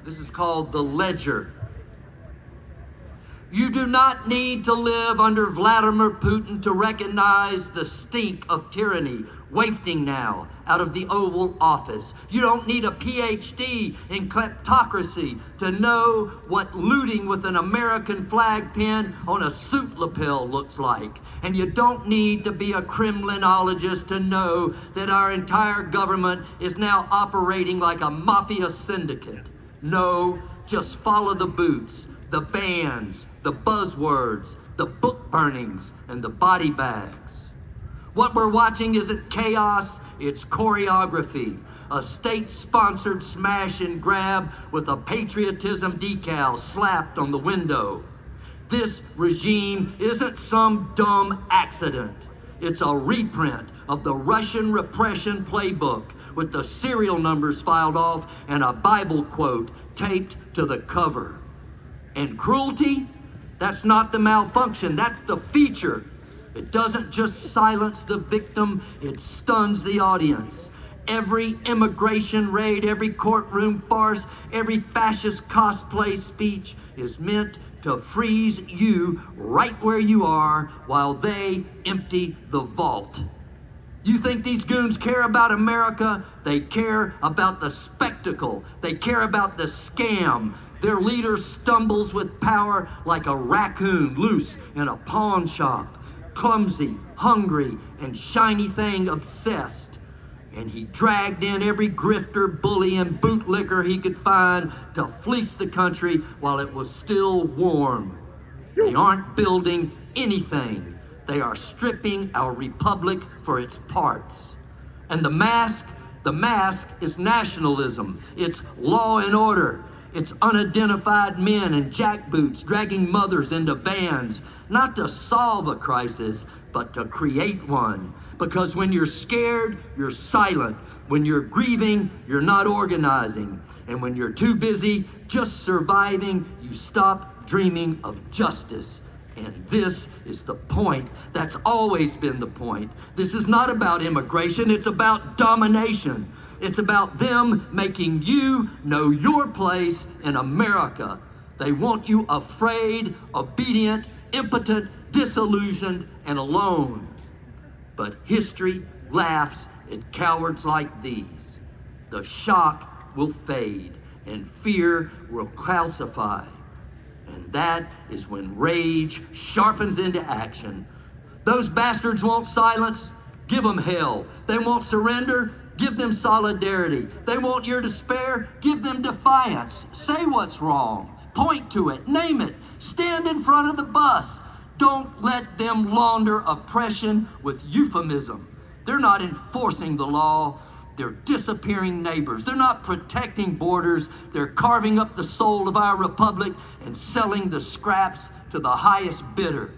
This is called the ledger. You do not need to live under Vladimir Putin to recognize the stink of tyranny wafting now out of the Oval Office. You don't need a PhD in kleptocracy to know what looting with an American flag pin on a suit lapel looks like. And you don't need to be a Kremlinologist to know that our entire government is now operating like a mafia syndicate. No, just follow the boots, the bans, the buzzwords, the book burnings, and the body bags. What we're watching isn't chaos, it's choreography. A state-sponsored smash and grab with a patriotism decal slapped on the window. This regime isn't some dumb accident. It's a reprint of the Russian repression playbook with the serial numbers filed off and a Bible quote taped to the cover. And cruelty? That's not the malfunction, that's the feature. It doesn't just silence the victim, it stuns the audience. Every immigration raid, every courtroom farce, every fascist cosplay speech is meant to freeze you right where you are while they empty the vault. You think these goons care about America? They care about the spectacle. They care about the scam. Their leader stumbles with power like a raccoon loose in a pawn shop. Clumsy, hungry, and shiny thing obsessed. And he dragged in every grifter, bully, and bootlicker he could find to fleece the country while it was still warm. They aren't building anything. They are stripping our republic for its parts. And the mask is nationalism. It's law and order. It's unidentified men in jackboots dragging mothers into vans, not to solve a crisis, but to create one. Because when you're scared, you're silent. When you're grieving, you're not organizing. And when you're too busy just surviving, you stop dreaming of justice. And this is the point. That's always been the point. This is not about immigration, it's about domination. It's about them making you know your place in America. They want you afraid, obedient, impotent, disillusioned, and alone. But history laughs at cowards like these. The shock will fade and fear will calcify. And that is when rage sharpens into action. Those bastards want silence? Give them hell. They won't surrender? Give them solidarity. They want your despair? Give them defiance. Say what's wrong. Point to it. Name it. Stand in front of the bus. Don't let them launder oppression with euphemism. They're not enforcing the law. They're disappearing neighbors. They're not protecting borders. They're carving up the soul of our republic and selling the scraps to the highest bidder.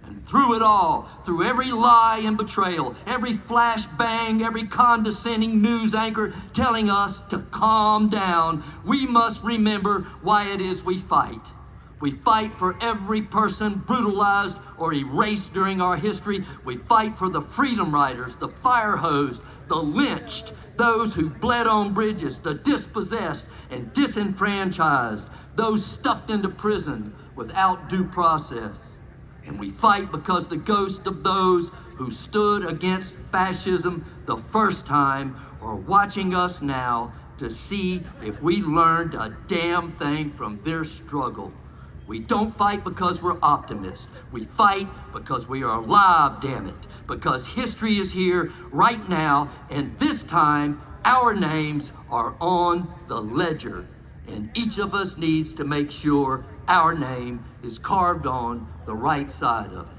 And through it all, through every lie and betrayal, every flash bang, every condescending news anchor telling us to calm down, we must remember why it is we fight. We fight for every person brutalized or erased during our history. We fight for the freedom riders, the fire hosed, the lynched, those who bled on bridges, the dispossessed and disenfranchised, those stuffed into prison without due process. And we fight because the ghosts of those who stood against fascism the first time are watching us now to see if we learned a damn thing from their struggle. We don't fight because we're optimists. We fight because we are alive, damn it. Because history is here right now, and this time our names are on the ledger. And each of us needs to make sure our name is carved on the right side of it.